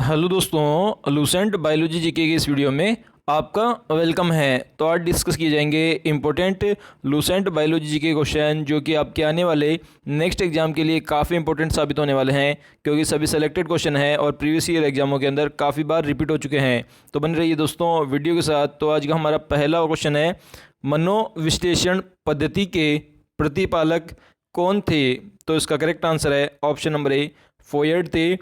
Hello दोस्तों, Lucent biology GK की इस वीडियो में आपका वेलकम है। तो आज डिस्कस किए जाएंगे important Lucent biology GK question जो कि आपके आने वाले नेक्स्ट एग्जाम के लिए काफ़ी इंपॉर्टेंट साबित होने वाले हैं, क्योंकि सभी सेलेक्टेड क्वेश्चन हैं और प्रीवियस ईयर एग्जामों के अंदर काफ़ी बार रिपीट हो चुके हैं। तो बने रहिए दोस्तों वीडियो के साथ। तो आज का हमारा पहला क्वेश्चन है, मनोविश्लेषण पद्धति के प्रतिपालक कौन थे? तो इसका करेक्ट आंसर है ऑप्शन नंबर ए, फ्रॉयड थे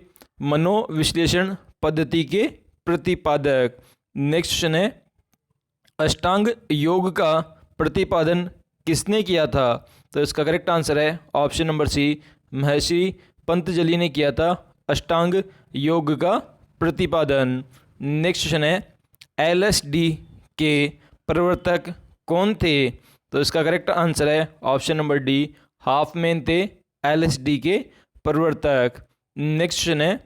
मनोविश्लेषण पद्धति के प्रतिपादक। नेक्स्ट क्वेश्चन है, अष्टांग योग का प्रतिपादन किसने किया था? तो इसका करेक्ट आंसर है ऑप्शन नंबर सी, महर्षि पंतजलि ने किया था अष्टांग योग का प्रतिपादन। नेक्स्ट क्वेश्चन है, एलएसडी के प्रवर्तक कौन थे? तो इसका करेक्ट आंसर है ऑप्शन नंबर डी, हाफमैन थे एलएसडी के प्रवर्तक। नेक्स्ट क्वेश्चन है,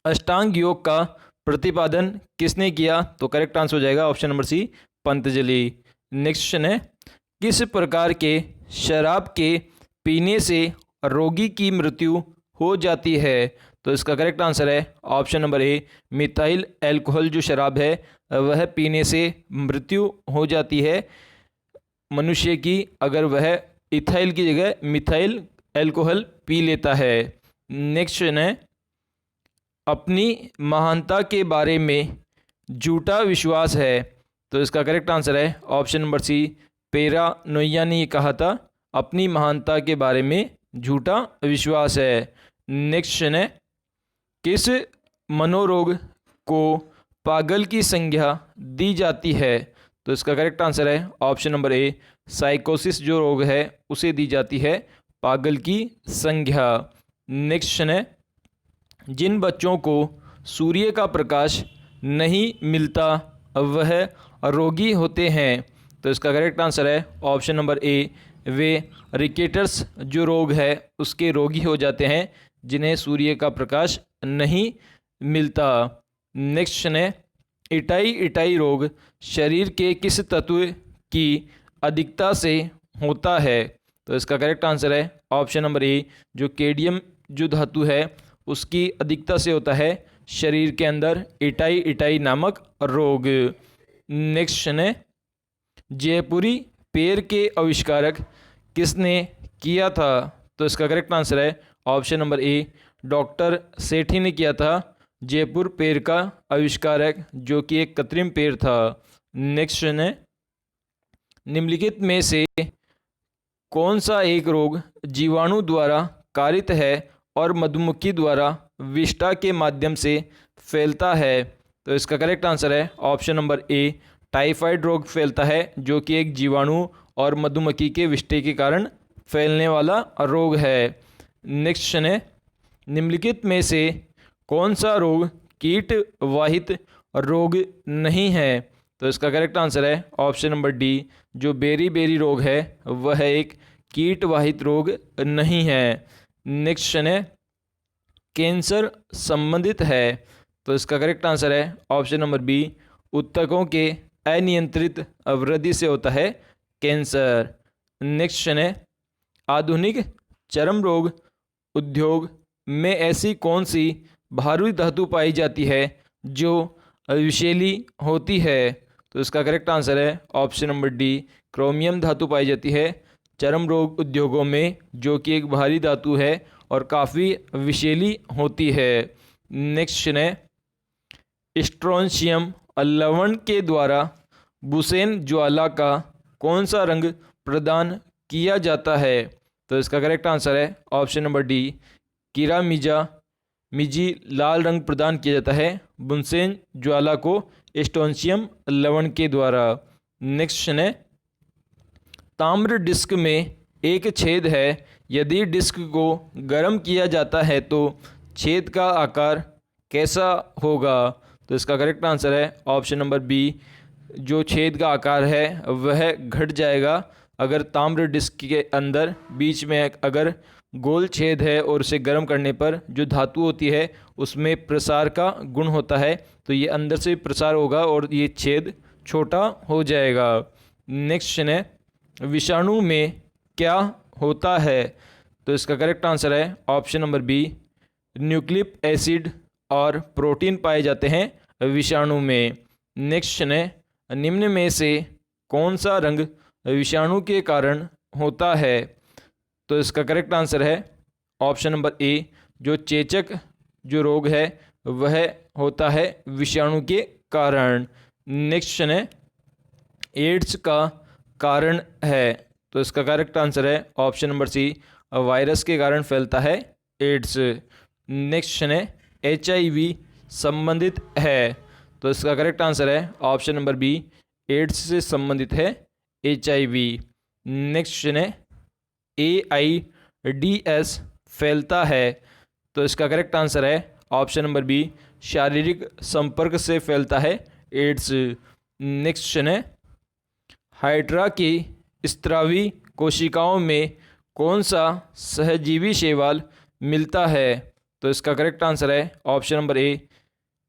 अष्टांग योग का प्रतिपादन किसने किया? तो करेक्ट आंसर हो जाएगा option number C, Patanjali. Next question है, किस प्रकार के शराब के पीने से रोगी की मृत्यु हो जाती है? तो इसका करेक्ट आंसर है option number A, methyl alcohol जो शराब है वह पीने से मृत्यु हो जाती है मनुष्य की, अगर वह इथाइल की जगह मिथाइल अल्कोहल पी लेता है। नेक्स्ट क्वेश्चन है, अपनी महानता के बारे में झूठा विश्वास है? तो इसका करेक्ट आंसर है ऑप्शन नंबर सी, पेरानोइया ने ये कहा था अपनी महानता के बारे में झूठा विश्वास है। नेक्स्ट क्वेश्चन है, किस मनोरोग को पागल की संज्ञा दी जाती है? तो इसका करेक्ट आंसर है ऑप्शन नंबर ए, साइकोसिस जो रोग है उसे दी जाती है पागल की संज्ञा। नेक्स्ट क्वेश्चन है, जिन बच्चों को सूर्य का प्रकाश नहीं मिलता वह रोगी होते हैं? तो इसका करेक्ट आंसर है ऑप्शन नंबर ए, वे रिकेटर्स जो रोग है उसके रोगी हो जाते हैं जिन्हें सूर्य का प्रकाश नहीं मिलता। नेक्स्ट क्वेश्चन है, इटाई इटाई रोग शरीर के किस तत्व की अधिकता से होता है? तो इसका करेक्ट आंसर है ऑप्शन नंबर ए, जो केडियम जो धातु है उसकी अधिकता से होता है शरीर के अंदर इटाई इटाई नामक रोग। नेक्स्ट क्वेश्चन है, जयपुरी पेड़ के आविष्कारक किसने किया था? तो इसका करेक्ट आंसर है ऑप्शन नंबर ए, डॉक्टर सेठी ने किया था जयपुर पेड़ का आविष्कारक, जो कि एक कृत्रिम पेड़ था। नेक्स्ट क्वेश्चन है, निम्नलिखित में से कौन सा एक रोग जीवाणु द्वारा कारित है और मधुमक्खी द्वारा विष्ठा के माध्यम से फैलता है? तो इसका करेक्ट आंसर है ऑप्शन नंबर ए, टाइफाइड रोग फैलता है जो कि एक जीवाणु और मधुमक्खी के विष्ठे के कारण फैलने वाला रोग है। नेक्स्ट क्वेश्चन है, निम्नलिखित में से कौन सा रोग कीट वाहित रोग नहीं है? तो इसका करेक्ट आंसर है ऑप्शन नंबर डी, जो बेरी बेरी रोग है वह एक कीट वाहित रोग नहीं है। नेक्स्ट क्वेश्चन है, कैंसर संबंधित है? तो इसका करेक्ट आंसर है ऑप्शन नंबर बी, ऊतकों के अनियंत्रित वृद्धि से होता है कैंसर। नेक्स्ट क्वेश्चन है, आधुनिक चर्म रोग उद्योग में ऐसी कौन सी भारी धातु पाई जाती है जो विषैली होती है? तो इसका करेक्ट आंसर है ऑप्शन नंबर डी, क्रोमियम धातु पाई जाती है चर्म रोग उद्योगों में, जो कि एक भारी धातु है और काफ़ी विषैली होती है। नेक्स्ट क्वेश्चन है, स्ट्रोंशियम लवण के द्वारा बुसेन ज्वाला का कौन सा रंग प्रदान किया जाता है? तो इसका करेक्ट आंसर है ऑप्शन नंबर डी, किरामिजा मिजी लाल रंग प्रदान किया जाता है बुनसेन ज्वाला को स्ट्रोंशियम लवण के द्वारा। नेक्स्ट क्वेश्चन है, ताम्र डिस्क में एक छेद है, यदि डिस्क को गर्म किया जाता है तो छेद का आकार कैसा होगा? तो इसका करेक्ट आंसर है ऑप्शन नंबर बी, जो छेद का आकार है वह घट जाएगा अगर ताम्र डिस्क के अंदर बीच में अगर गोल छेद है और उसे गर्म करने पर जो धातु होती है उसमें प्रसार का गुण होता है, तो ये अंदर से प्रसार होगा और ये छेद छोटा हो जाएगा। नेक्स्ट क्वेश्चन है, विषाणु में क्या होता है? तो इसका करेक्ट आंसर है option number B, nucleic acid और प्रोटीन पाए जाते हैं विषाणु में। नेक्स्ट क्वेश्चन है, निम्न में से कौन सा रंग विषाणु के कारण होता है? तो इसका करेक्ट आंसर है ऑप्शन नंबर ए, जो चेचक जो रोग है वह होता है विषाणु के कारण। नेक्स्ट क्वेश्चन है, एड्स का कारण है? तो इसका करेक्ट आंसर है ऑप्शन नंबर सी, वायरस के कारण फैलता है एड्स। नेक्स्ट क्वेश्चन है, HIV संबंधित है? तो इसका करेक्ट आंसर है ऑप्शन नंबर बी, एड्स से संबंधित है HIV। नेक्स्ट क्वेश्चन है, AIDS फैलता है? तो इसका करेक्ट आंसर है ऑप्शन नंबर बी, शारीरिक संपर्क से फैलता है एड्स। नेक्स्ट क्वेश्चन है, हाइड्रा की स्त्रावी कोशिकाओं में कौन सा सहजीवी शैवाल मिलता है? तो इसका करेक्ट आंसर है ऑप्शन नंबर ए,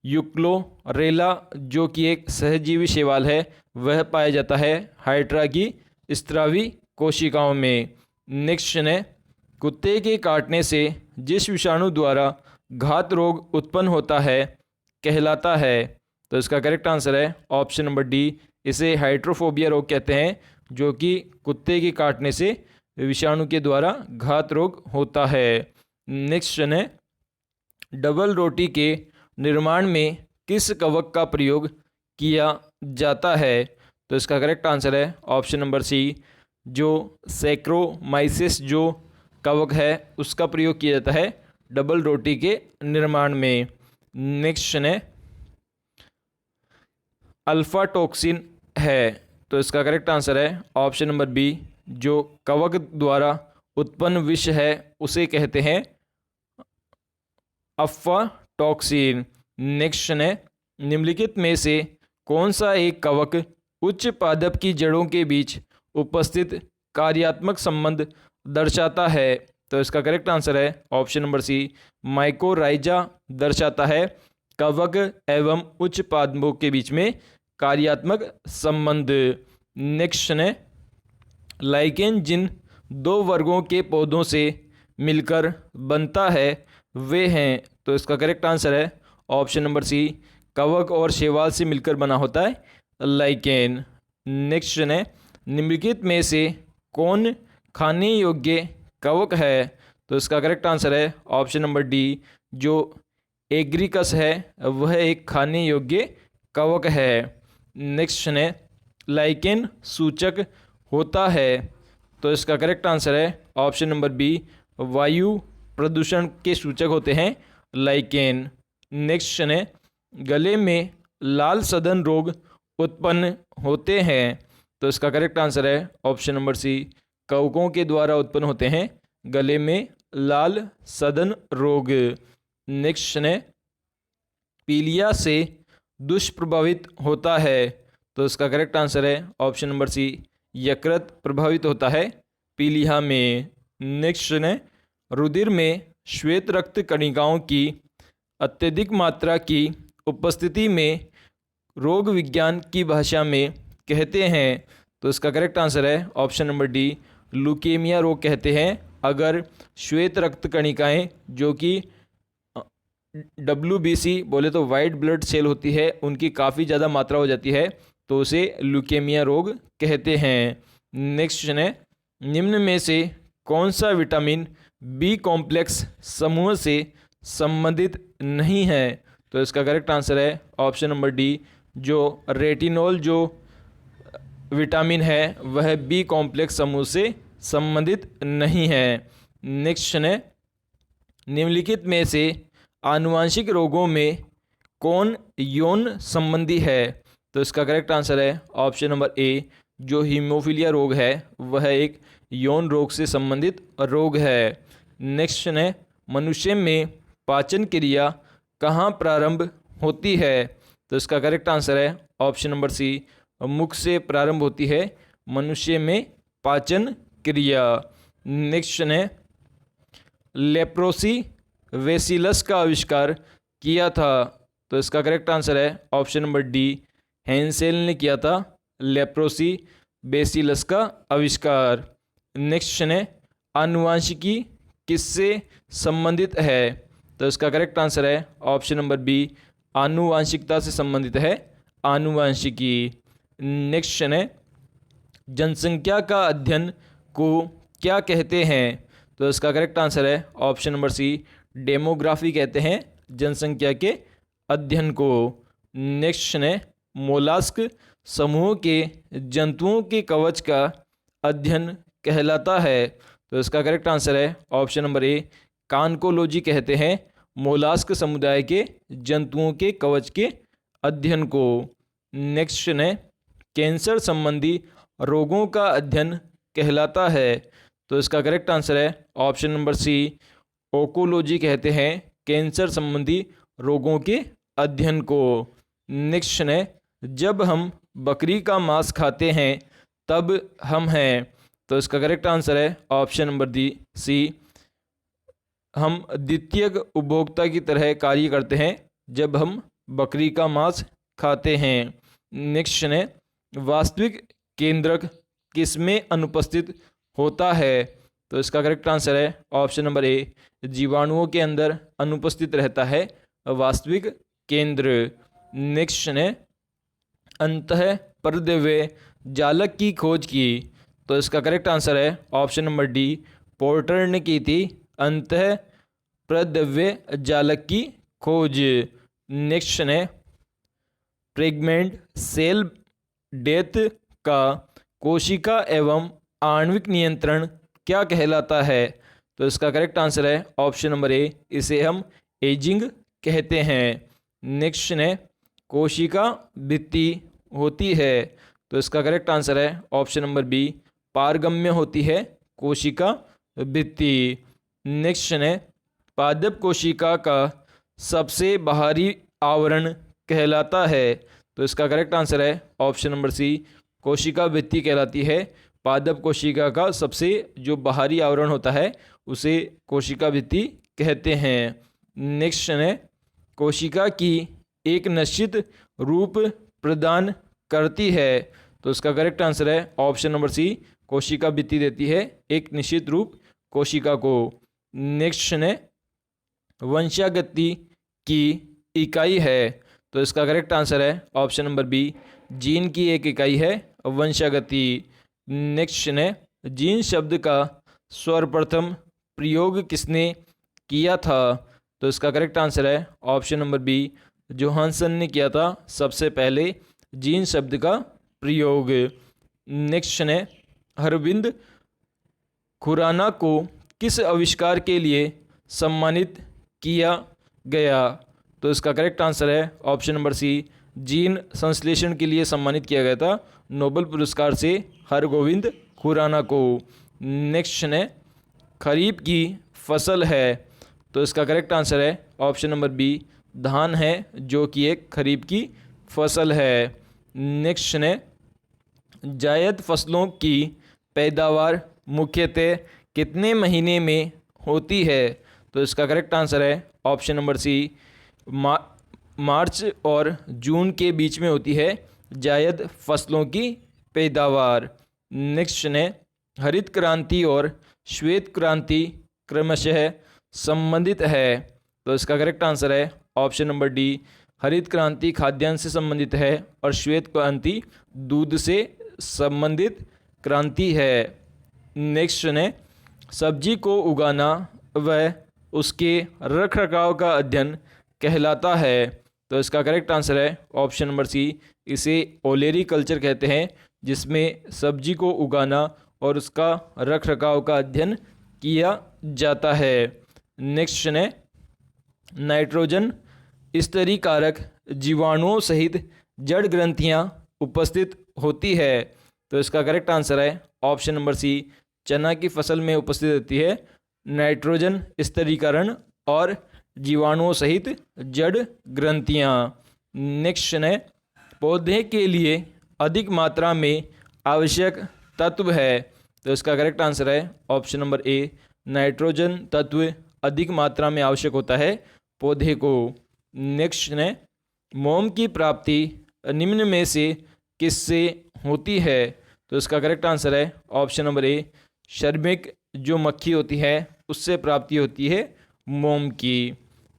यूक्लोरेला, जो कि एक सहजीवी शैवाल है, वह पाया जाता है हाइड्रा की स्त्रावी कोशिकाओं में। नेक्स्ट क्वेश्चन है, कुत्ते के काटने से जिस विषाणु द्वारा घात रोग उत्पन्न होता है कहलाता है? तो इसका करेक्ट आंसर है ऑप्शन नंबर डी, इसे हाइड्रोफोबिया रोग कहते हैं, जो कि कुत्ते के काटने से विषाणु के द्वारा घात रोग होता है। नेक्स्ट क्वेश्चन है, डबल रोटी के निर्माण में किस कवक का प्रयोग किया जाता है? तो इसका करेक्ट आंसर है ऑप्शन नंबर सी, जो सैक्रोमाइसिस जो कवक है उसका प्रयोग किया जाता है डबल रोटी के निर्माण में। नेक्स्ट क्वेश्चन है, अल्फा टॉक्सिन है? तो इसका करेक्ट आंसर है ऑप्शन नंबर बी, जो कवक द्वारा उत्पन्न विष है उसे कहते हैं अल्फा टॉक्सिन। नेक्स्ट क्वेश्चन है, निम्नलिखित में से कौन सा एक कवक उच्च पादप की जड़ों के बीच उपस्थित कार्यात्मक संबंध दर्शाता है? तो इसका करेक्ट आंसर है ऑप्शन नंबर सी, माइकोराइजा दर्शाता है कवक एवं उच्च पादपों के बीच में कार्यात्मक संबंध। नेक्स्ट क्वेश्चन है, लाइकेन जिन दो वर्गों के पौधों से मिलकर बनता है वे हैं? तो इसका करेक्ट आंसर है ऑप्शन नंबर सी, कवक और शैवाल से मिलकर बना होता है लाइकेन। नेक्स्ट क्वेश्चन है, निम्नलिखित में से कौन खाने योग्य कवक है? तो इसका करेक्ट आंसर है ऑप्शन नंबर डी, जो एग्रिकस है वह एक खाने योग्य कवक है। नेक्स्ट क्वेश्चन है, लाइकेन सूचक होता है? तो इसका करेक्ट आंसर है ऑप्शन नंबर बी, वायु प्रदूषण के सूचक होते हैं लाइकेन। नेक्स्ट क्वेश्चन है, गले में लाल सदन रोग उत्पन्न होते हैं? तो इसका करेक्ट आंसर है ऑप्शन नंबर सी, कवकों के द्वारा उत्पन्न होते हैं गले में लाल सदन रोग। नेक्स्ट क्वेश्चन है, पीलिया से दुष्प्रभावित होता है? तो इसका करेक्ट आंसर है ऑप्शन नंबर सी, यकृत प्रभावित होता है पीलिया में। नेक्स्ट क्वेश्चन है, रुधिर में श्वेत रक्त कणिकाओं की अत्यधिक मात्रा की उपस्थिति में रोग विज्ञान की भाषा में कहते हैं? तो इसका करेक्ट आंसर है ऑप्शन नंबर डी, ल्यूकेमिया रोग कहते हैं अगर श्वेत रक्त कणिकाएं जो कि WBC बोले तो वाइट ब्लड सेल होती है उनकी काफ़ी ज़्यादा मात्रा हो जाती है तो उसे ल्यूकेमिया रोग कहते हैं। नेक्स्ट क्वेश्चन है, निम्न में से कौन सा विटामिन बी कॉम्प्लेक्स समूह से संबंधित नहीं है? तो इसका करेक्ट आंसर है ऑप्शन नंबर डी, जो रेटिनॉल जो विटामिन है वह बी कॉम्प्लेक्स समूह से संबंधित नहीं है। नेक्स्ट क्वेश्चन है, निम्नलिखित में से आनुवांशिक रोगों में कौन यौन संबंधी है? तो इसका करेक्ट आंसर है ऑप्शन नंबर ए, जो हीमोफीलिया रोग है वह एक यौन रोग से संबंधित रोग है। नेक्स्ट क्वेश्चन है, मनुष्य में पाचन क्रिया कहाँ प्रारंभ होती है? तो इसका करेक्ट आंसर है ऑप्शन नंबर सी, मुख से प्रारंभ होती है मनुष्य में पाचन क्रिया। नेक्स्ट क्वेश्चन है, लेप्रोसी वेसिलस का आविष्कार किया था? तो इसका करेक्ट आंसर है ऑप्शन नंबर डी, हेंसेल ने किया था लेप्रोसी बेसिलस का आविष्कार। नेक्स्ट क्वेश्चन है, आनुवांशिकी किससे संबंधित है? तो इसका करेक्ट आंसर है ऑप्शन नंबर बी, आनुवांशिकता से संबंधित है, आनुवांशिकी। नेक्स्ट क्वेश्चन है, जनसंख्या का अध्ययन को क्या कहते हैं? तो इसका करेक्ट आंसर है ऑप्शन नंबर सी, डेमोग्राफी कहते हैं जनसंख्या के अध्ययन को। नेक्स्ट क्वेश्चन है, मोलास्क समूह के जंतुओं के कवच का अध्ययन कहलाता है? तो इसका करेक्ट आंसर है ऑप्शन नंबर ए, कान्कोलॉजी कहते हैं मोलास्क समुदाय के जंतुओं के कवच के अध्ययन को। नेक्स्ट क्वेश्चन है, कैंसर संबंधी रोगों का अध्ययन कहलाता है? तो इसका करेक्ट आंसर है ऑप्शन नंबर सी, ओकोलॉजी कहते हैं कैंसर संबंधी रोगों के अध्ययन को। नेक्स्ट क्वेश्चन है, जब हम बकरी का मांस खाते हैं तब हम हैं? तो इसका करेक्ट आंसर है ऑप्शन नंबर डी सी, हम द्वितीयक उपभोक्ता की तरह कार्य करते हैं जब हम बकरी का मांस खाते हैं। नेक्स्ट क्वेश्चन है, वास्तविक केंद्रक किसमें अनुपस्थित होता है? तो इसका करेक्ट आंसर है ऑप्शन नंबर ए, जीवाणुओं के अंदर अनुपस्थित रहता है वास्तविक केंद्र। नेक्स्ट क्वेश्चन है, अंतः परद्रव्य जालक की खोज की? तो इसका करेक्ट आंसर है ऑप्शन नंबर डी, पोर्टर ने की थी अंतः परद्रव्य जालक की खोज। नेक्स्ट क्वेश्चन है, प्रेग्नेंट सेल डेथ का कोशिका एवं आणविक नियंत्रण क्या कहलाता है? तो इसका करेक्ट आंसर है ऑप्शन नंबर ए, इसे हम एजिंग कहते हैं। नेक्स्ट क्वेश्चन है, कोशिका भित्ति होती है? तो इसका करेक्ट आंसर है ऑप्शन नंबर बी, पारगम्य होती है कोशिका भित्ति। नेक्स्ट क्वेश्चन है, पादप कोशिका का सबसे बाहरी आवरण कहलाता है? तो इसका करेक्ट आंसर है ऑप्शन नंबर सी, कोशिका भित्ति कहलाती है पादप कोशिका का सबसे जो बाहरी आवरण होता है उसे कोशिका भित्ति कहते हैं। नेक्स्ट क्वेश्चन है, कोशिका की एक निश्चित रूप प्रदान करती है? तो इसका करेक्ट आंसर है ऑप्शन नंबर सी, कोशिका भित्ति देती है एक निश्चित रूप कोशिका को। नेक्स्ट क्वेश्चन है, वंशागति की इकाई है? तो इसका करेक्ट आंसर है ऑप्शन नंबर बी, जीन की एक इकाई है वंशागति। नेक्स्ट क्वेश्चन है, जीन शब्द का सर्वप्रथम प्रयोग किसने किया था? तो इसका करेक्ट आंसर है ऑप्शन नंबर बी, जोहानसन ने किया था सबसे पहले जीन शब्द का प्रयोग। नेक्स्ट क्वेश्चन है, अरविंद खुराना को किस आविष्कार के लिए सम्मानित किया गया? तो इसका करेक्ट आंसर है ऑप्शन नंबर सी, जीन संश्लेषण के लिए सम्मानित किया गया था नोबेल पुरस्कार से हरगोविंद खुराना को। नेक्स्ट क्वेश्चन है, खरीफ की फसल है? तो इसका करेक्ट आंसर है ऑप्शन नंबर बी, धान है जो कि एक खरीफ की फसल है। नेक्स्ट क्वेश्चन है, जायद फसलों की पैदावार मुख्यतः कितने महीने में होती है? तो इसका करेक्ट आंसर है ऑप्शन नंबर सी, मार्च और जून के बीच में होती है जायद फसलों की पैदावार। नेक्स्ट क्वेश्चन है, हरित क्रांति और श्वेत क्रांति क्रमशः संबंधित है? तो इसका करेक्ट आंसर है ऑप्शन नंबर डी, हरित क्रांति खाद्यान्न से संबंधित है और श्वेत क्रांति दूध से संबंधित क्रांति है। नेक्स्ट क्वेश्चन है, सब्जी को उगाना व उसके रखरखाव का अध्ययन कहलाता है? तो इसका करेक्ट आंसर है ऑप्शन नंबर सी, इसे ओलेरी कल्चर कहते हैं जिसमें सब्जी को उगाना और उसका रखरखाव का अध्ययन किया जाता है। नेक्स्ट क्वेश्चन है, नाइट्रोजन स्तरीकारक जीवाणुओं सहित जड़ ग्रंथियां उपस्थित होती है? तो इसका करेक्ट आंसर है ऑप्शन नंबर सी, चना की फसल में उपस्थित होती है नाइट्रोजन स्तरीकरण और जीवाणुओं सहित जड़ ग्रंथियां। नेक्स्ट क्वेश्चन है, पौधे के लिए अधिक मात्रा में आवश्यक तत्व है? तो इसका करेक्ट आंसर है ऑप्शन नंबर ए, नाइट्रोजन तत्व अधिक मात्रा में आवश्यक होता है पौधे को। नेक्स्ट क्वेश्चन है, मोम की प्राप्ति निम्न में से किससे होती है? तो इसका करेक्ट आंसर है ऑप्शन नंबर ए, श्रमिक जो मक्खी होती है उससे प्राप्ति होती है मोम की।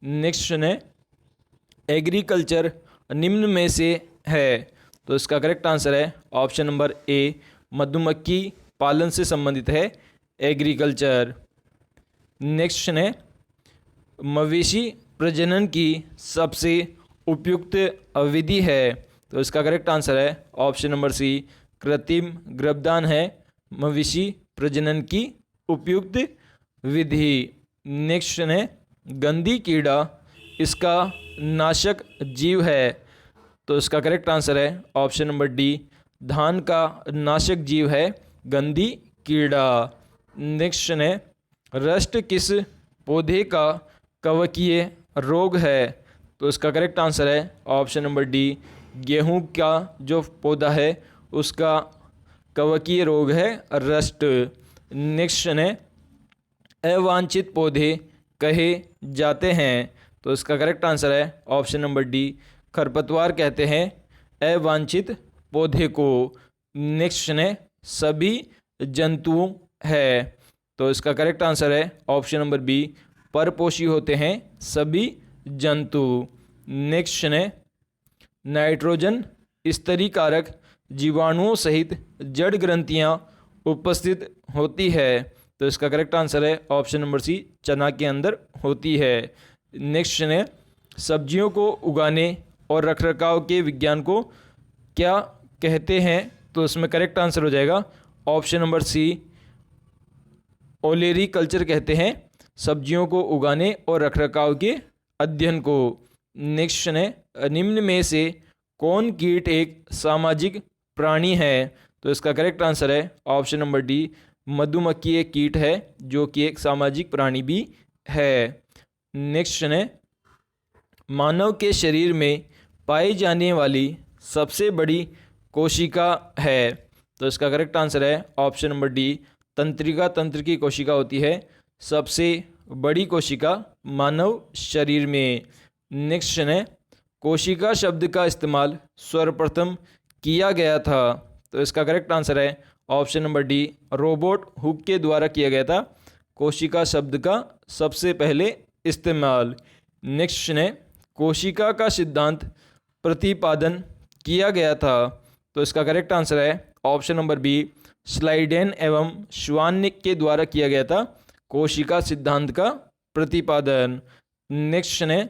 नेक्स्ट क्वेश्चन है एग्रीकल्चर निम्न में से है, तो इसका करेक्ट आंसर है ऑप्शन नंबर ए, मधुमक्खी पालन से संबंधित है एग्रीकल्चर। नेक्स्ट क्वेश्चन है मवेशी प्रजनन की सबसे उपयुक्त विधि है, तो इसका करेक्ट आंसर है ऑप्शन नंबर सी, कृत्रिम गर्भधान है मवेशी प्रजनन की उपयुक्त विधि। नेक्स्ट क्वेश्चन है गंधी कीड़ा इसका नाशक जीव है, तो इसका करेक्ट आंसर है ऑप्शन नंबर डी, धान का नाशक जीव है गंधी कीड़ा। नेक्स्ट क्वेश्चन है रस्ट किस पौधे का कवकीय रोग है, तो इसका करेक्ट आंसर है ऑप्शन नंबर डी, गेहूं का जो पौधा है उसका कवकीय रोग है रस्ट। नेक्स्ट क्वेश्चन है अवांछित पौधे कहे जाते हैं, तो इसका करेक्ट आंसर है ऑप्शन नंबर डी, खरपतवार कहते हैं अवांछित पौधे को। नेक्स्ट क्वेश्चन है सभी जंतुओं है, तो इसका करेक्ट आंसर है ऑप्शन नंबर बी, परपोषी होते हैं सभी जंतु। नेक्स्ट क्वेश्चन है नाइट्रोजन स्तरीकारक जीवाणुओं सहित जड़ ग्रंथियां उपस्थित होती है, तो इसका करेक्ट आंसर है ऑप्शन नंबर सी, चना के अंदर होती है। नेक्स्ट क्वेश्चन है सब्जियों को उगाने और रखरखाव के विज्ञान को क्या कहते हैं, तो इसमें करेक्ट आंसर हो जाएगा ऑप्शन नंबर सी, ओलेरी कल्चर कहते हैं सब्जियों को उगाने और रखरखाव के अध्ययन को। नेक्स्ट क्वेश्चन है निम्न में से कौन कीट एक सामाजिक प्राणी है, तो इसका करेक्ट आंसर है ऑप्शन नंबर डी, मधुमक्खी एक कीट है जो कि एक सामाजिक प्राणी भी है। नेक्स्ट क्वेश्चन है मानव के शरीर में पाई जाने वाली सबसे बड़ी कोशिका है, तो इसका करेक्ट आंसर है ऑप्शन नंबर डी, तंत्रिका तंत्र की कोशिका होती है सबसे बड़ी कोशिका मानव शरीर में। नेक्स्ट क्वेश्चन है कोशिका शब्द का इस्तेमाल सर्वप्रथम किया गया था, तो इसका करेक्ट आंसर है option number D, robot hook के द्वारा किया गया था कोशिका शब्द का सबसे पहले इस्तेमाल। नेक्स्ट क्वेश्चन है कोशिका का सिद्धांत प्रतिपादन किया गया था, तो इसका करेक्ट आंसर है ऑप्शन नंबर बी, स्लाइडेन एवं श्वानिक के द्वारा किया गया था कोशिका सिद्धांत का प्रतिपादन। नेक्स्ट क्वेश्चन है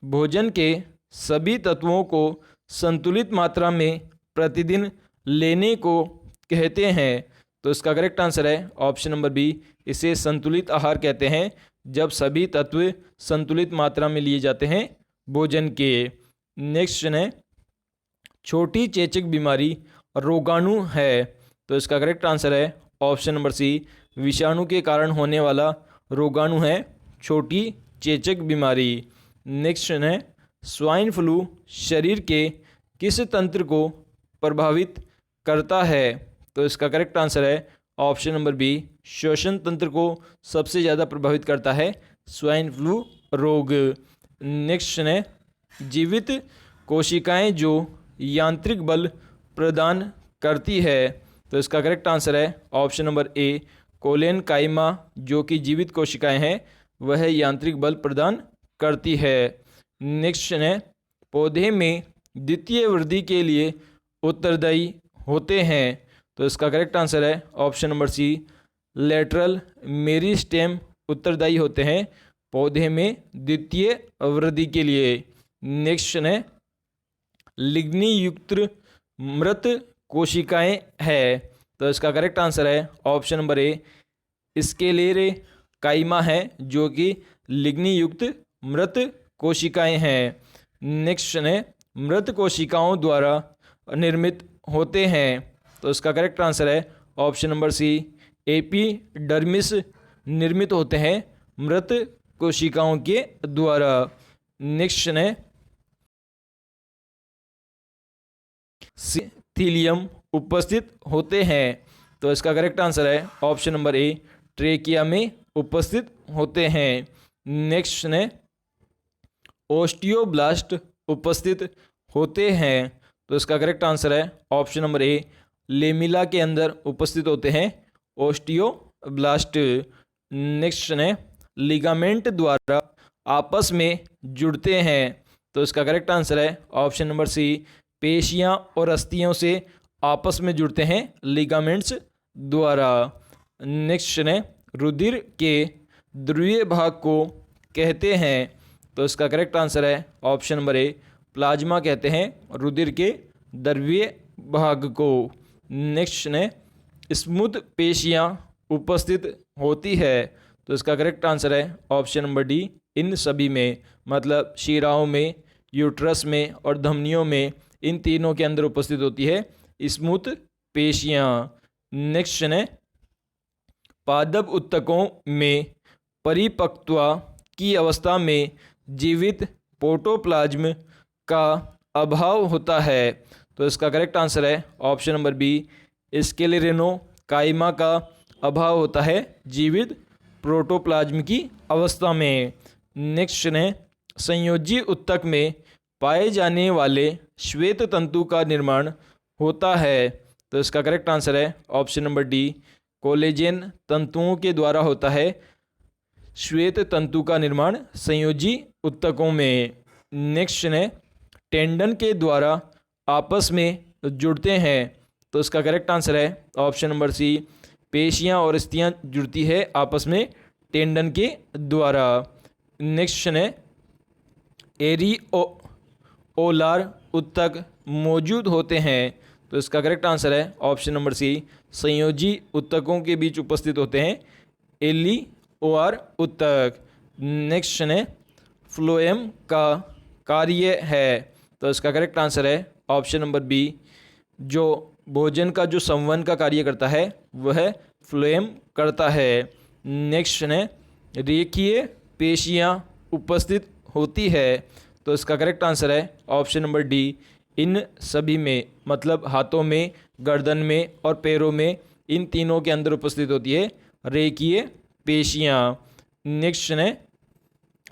भोजन के सभी तत्वों को संतुलित मात्रा में प्रतिदिन लेने को कहते हैं, तो इसका करेक्ट आंसर है ऑप्शन नंबर बी, इसे संतुलित आहार कहते हैं जब सभी तत्व संतुलित मात्रा में लिए जाते हैं भोजन के। नेक्स्ट क्वेश्चन है छोटी चेचक बीमारी रोगाणु है, तो इसका करेक्ट आंसर है ऑप्शन नंबर सी, विषाणु के कारण होने वाला रोगाणु है छोटी चेचक बीमारी। नेक्स्ट क्वेश्चन है स्वाइन फ्लू शरीर के किस तंत्र को प्रभावित करता है, तो इसका करेक्ट आंसर है ऑप्शन नंबर बी, श्वसन तंत्र को सबसे ज़्यादा प्रभावित करता है स्वाइन फ्लू रोग। नेक्स्ट क्वेश्चन है जीवित कोशिकाएं जो यांत्रिक बल प्रदान करती है, तो इसका करेक्ट आंसर है ऑप्शन नंबर ए, कोलेन काइमा जो कि जीवित कोशिकाएं हैं वह यांत्रिक बल प्रदान करती है। नेक्स्ट क्वेश्चन है पौधे में द्वितीय वृद्धि के लिए उत्तरदायी होते हैं, तो इसका करेक्ट आंसर है option number C, lateral meristem उत्तरदायी होते हैं पौधे में द्वितीय वृद्धि के लिए। नेक्स्ट क्वेश्चन है लिग्नी युक्त मृत कोशिकाएं है, तो इसका करेक्ट आंसर है ऑप्शन नंबर ए, स्केलेरे काइमा है जो कि लिग्नी युक्त मृत कोशिकाएं हैं। नेक्स्ट क्वेश्चन है मृत कोशिकाओं द्वारा निर्मित होते हैं, तो इसका करेक्ट आंसर है ऑप्शन नंबर सी, एपिडर्मिस निर्मित होते हैं मृत कोशिकाओं के द्वारा। नेक्स्ट क्वेश्चन है सिथिलियम उपस्थित होते हैं, तो इसका करेक्ट आंसर है ऑप्शन नंबर ए, ट्रेकिया में उपस्थित होते हैं। नेक्स्ट क्वेश्चन है ओस्टियोब्लास्ट उपस्थित होते हैं, तो इसका करेक्ट आंसर है ऑप्शन नंबर ए, लेमिला के अंदर उपस्थित होते हैं ओस्टियोब्लास्ट। नेक्स्ट क्वेश्चन है लिगामेंट द्वारा आपस में जुड़ते हैं। तो इसका करेक्ट आंसर है ऑप्शन नंबर सी, पेशियां और अस्थियों से आपस में जुड़ते हैं लिगामेंट्स द्वारा। नेक्स्ट है, रुधिर के ध्रुवीय भाग को कहते हैं। तो इसका करेक्ट आंसर है ऑप्शन नंबर ए, प्लाज्मा कहते हैं रुधिर के द्रवीय भाग को। नेक्स्ट है, स्मूथ पेशियां उपस्थित होती है। तो इसका करेक्ट आंसर है ऑप्शन नंबर डी, इन सभी में, मतलब शिराओं में, यूट्रस में और धमनियों में, इन तीनों के अंदर उपस्थित होती है स्मूथ पेशियां। नेक्स्ट है, पादप उत्तकों में परिपक्वता की अवस्था में जीवित प्रोटोप्लाज्म का अभाव होता है। तो इसका करेक्ट आंसर है ऑप्शन नंबर बी, स्क्लेरेनोकाइमा का अभाव होता है जीवित प्रोटोप्लाज्म की अवस्था में। नेक्स्ट है, संयोजी उत्तक में पाए जाने वाले श्वेत तंतु का निर्माण होता है। तो इसका करेक्ट आंसर है ऑप्शन नंबर डी, कोलेजन तंतुओं के द्वारा होता है श्वेत तंतु का निर्माण संयोजी उत्तकों में। नेक्स्ट है, टेंडन के द्वारा आपस में जुड़ते हैं। तो इसका करेक्ट आंसर है ऑप्शन नंबर सी, पेशियां और अस्थियां जुड़ती है आपस में टेंडन के द्वारा। नेक्स्ट है, एरिओलार उत्तक मौजूद होते हैं। तो इसका करेक्ट आंसर है ऑप्शन नंबर सी, संयोजी उत्तकों के बीच उपस्थित होते हैं एलिओआर उत्तक। नेक्स्ट है, फ्लोएम का कार्य है। तो इसका करेक्ट आंसर है ऑप्शन नंबर बी, जो भोजन का जो संवहन का कार्य करता है वह फ्लोएम करता है। नेक्स्ट है, रेखीय पेशियां उपस्थित होती है। तो इसका करेक्ट आंसर है ऑप्शन नंबर डी, इन सभी में, मतलब हाथों में, गर्दन में और पैरों में, इन तीनों के अंदर उपस्थित होती है रेखीय पेशियां। नेक्स्ट है,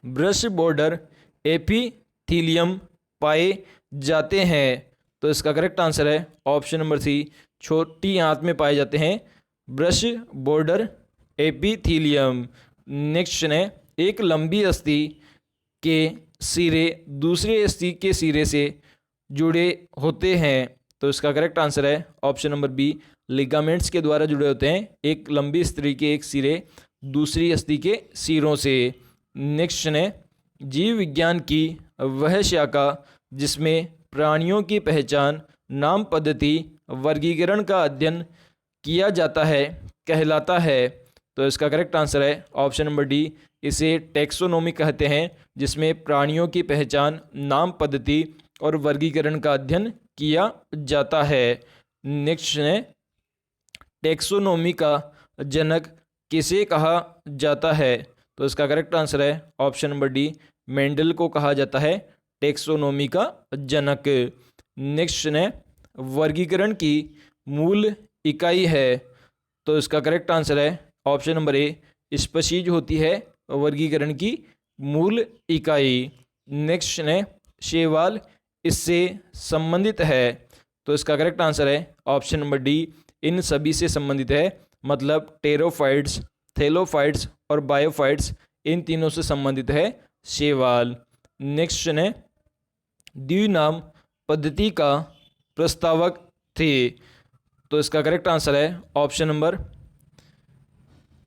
ब्रश बॉर्डर एपिथीलियम पाए जाते हैं। तो इसका करेक्ट आंसर है ऑप्शन नंबर सी, छोटी आंत में पाए जाते हैं ब्रश बॉर्डर एपिथीलियम। नेक्स्ट है, एक लंबी अस्थि के सिरे दूसरे अस्थि के सिरे से जुड़े होते हैं। तो इसका करेक्ट आंसर है ऑप्शन नंबर बी, लिगामेंट्स के द्वारा जुड़े होते हैं एक लंबी अस्थि के एक सिरे दूसरी अस्थि के सिरों से। नेक्स्ट है, जीव विज्ञान की वह शाखा जिसमें प्राणियों की पहचान, नाम पद्धति, वर्गीकरण का अध्ययन किया जाता है कहलाता है। तो इसका करेक्ट आंसर है ऑप्शन नंबर डी, इसे टैक्सोनॉमी कहते हैं, जिसमें प्राणियों की पहचान, नाम पद्धति और वर्गीकरण का अध्ययन किया जाता है। नेक्स्ट है, टैक्सोनॉमी का जनक किसे कहा जाता है। तो इसका करेक्ट आंसर है ऑप्शन नंबर डी, मेंडल को कहा जाता है टैक्सोनॉमी का जनक। नेक्स्ट है, वर्गीकरण की मूल इकाई है। तो इसका करेक्ट आंसर है ऑप्शन नंबर ए, स्पीशीज होती है वर्गीकरण की मूल इकाई। नेक्स्ट है, शैवाल इससे संबंधित है। तो इसका करेक्ट आंसर है ऑप्शन नंबर डी, इन सभी से संबंधित है, मतलब टेरोफाइट्स, थैलोफाइट्स और बायोफाइट्स, इन तीनों से संबंधित है शैवाल। नेक्स्ट है, द्विनाम पद्धति का प्रस्तावक थे। तो इसका करेक्ट आंसर है ऑप्शन नंबर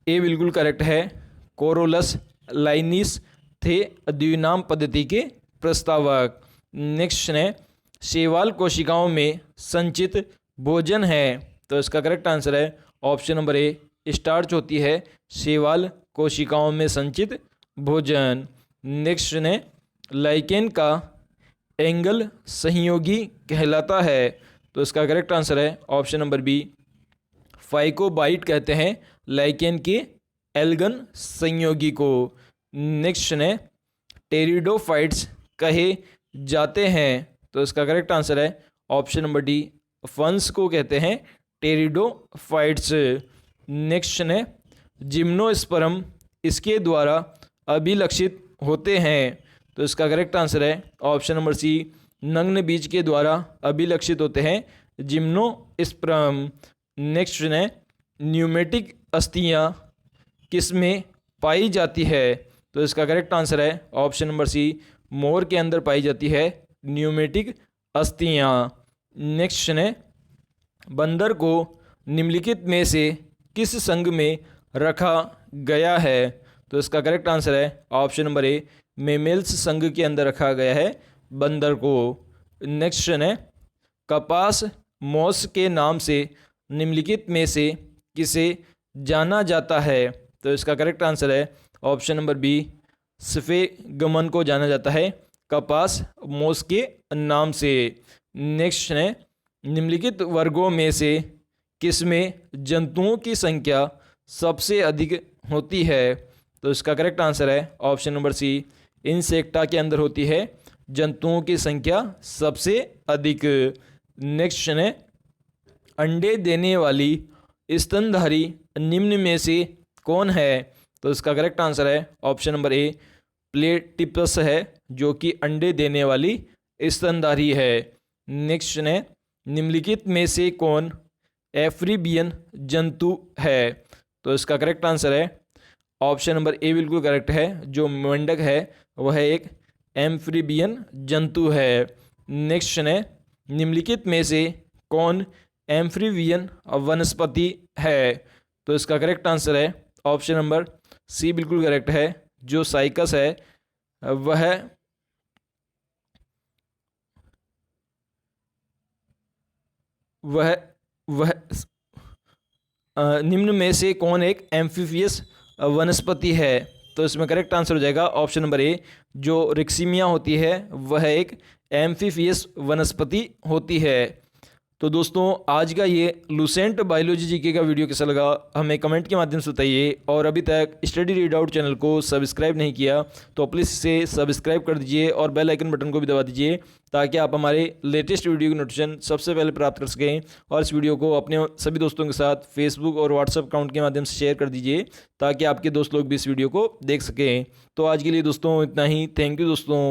ए बिल्कुल करेक्ट है, कोरोलस लाइनिस थे द्विनाम पद्धति के प्रस्तावक। नेक्स्ट है, शैवाल कोशिकाओं में संचित भोजन है। तो इसका करेक्ट आंसर है ऑप्शन नंबर ए, स्टार्च होती है शैवाल कोशिकाओं में संचित भोजन। नेक्स्ट है, लाइकेन का एंगल संयोगी कहलाता है। तो इसका करेक्ट आंसर है ऑप्शन नंबर बी, फाइकोबाइट कहते हैं लाइकेन के एल्गन संयोगी को। नेक्स्ट है, टेरिडोफाइट्स कहे जाते हैं। तो इसका करेक्ट आंसर है ऑप्शन नंबर डी, फंस को कहते हैं टेरिडोफाइट्स। नेक्स्ट है, जिम्नोस्पर्म इसके द्वारा अभिलक्षित होते हैं। तो इसका करेक्ट आंसर है ऑप्शन नंबर सी, नग्न बीज के द्वारा अभिलक्षित होते हैं जिम्नोस्पर्म। नेक्स्ट है, न्यूमेटिक अस्थियां किस में पाई जाती है। तो इसका करेक्ट आंसर है ऑप्शन नंबर सी, मोर के अंदर पाई जाती है न्यूमेटिक अस्थियाँ। नेक्स्ट क्वेश्चन है, बंदर को निम्नलिखित में से किस संघ में रखा गया है? तो इसका करेक्ट आंसर है ऑप्शन नंबर ए, मेमेल्स संघ के अंदर रखा गया है बंदर को। नेक्स्ट क्वेश्चन है, कपास मॉस के नाम से निम्नलिखित में से किसे जाना जाता है? तो इसका करेक्ट आंसर है ऑप्शन नंबर बी, स्फेगमन को जाना जाता है कपास मॉस के नाम से। नेक्स्ट है, निम्नलिखित वर्गों में से किसमें जंतुओं की संख्या सबसे अधिक होती है? तो इसका करेक्ट आंसर है ऑप्शन नंबर सी, इंसेक्टा के अंदर होती है जंतुओं की संख्या सबसे अधिक। नेक्स्ट है, अंडे देने वाली स्तनधारी निम्न में से कौन है? तो इसका करेक्ट आंसर है ऑप्शन नंबर ए, प्लेटिपस है जो कि अंडे देने वाली स्तनधारी है। नेक्स्ट है, निम्नलिखित में से कौन एफ्रीबियन जंतु है? तो इसका करेक्ट आंसर है ऑप्शन नंबर ए बिल्कुल करेक्ट है, जो मेंढक है वह एक एम्फीबियन जंतु है। नेक्स्ट है, निम्नलिखित में से कौन एम्फीबियन वनस्पति है? तो इसका करेक्ट आंसर है ऑप्शन नंबर सी बिल्कुल करेक्ट है, जो साइकस है वह निम्न में से कौन एक एम्फीबियस वनस्पति है? तो इसमें करेक्ट आंसर हो जाएगा ऑप्शन नंबर ए, जो रिक्सीमिया होती है वह एक एम्फीबियस वनस्पति होती है। तो दोस्तों आज का ये लूसेंट बायोलॉजी जीके का वीडियो कैसा लगा हमें कमेंट के माध्यम से बताइए, और अभी तक स्टडी रीड आउट चैनल को सब्सक्राइब नहीं किया तो प्लीज़ इसे सब्सक्राइब कर दीजिए और बेल आइकन बटन को भी दबा दीजिए ताकि आप हमारे लेटेस्ट वीडियो की नोटिफिकेशन सबसे पहले प्राप्त कर सकें। और इस वीडियो को अपने सभी दोस्तों के साथ फेसबुक और व्हाट्सएप अकाउंट के माध्यम से शेयर कर दीजिए ताकि आपके दोस्त लोग भी इस वीडियो को देख सकें। तो आज के लिए दोस्तों इतना ही। थैंक यू दोस्तों।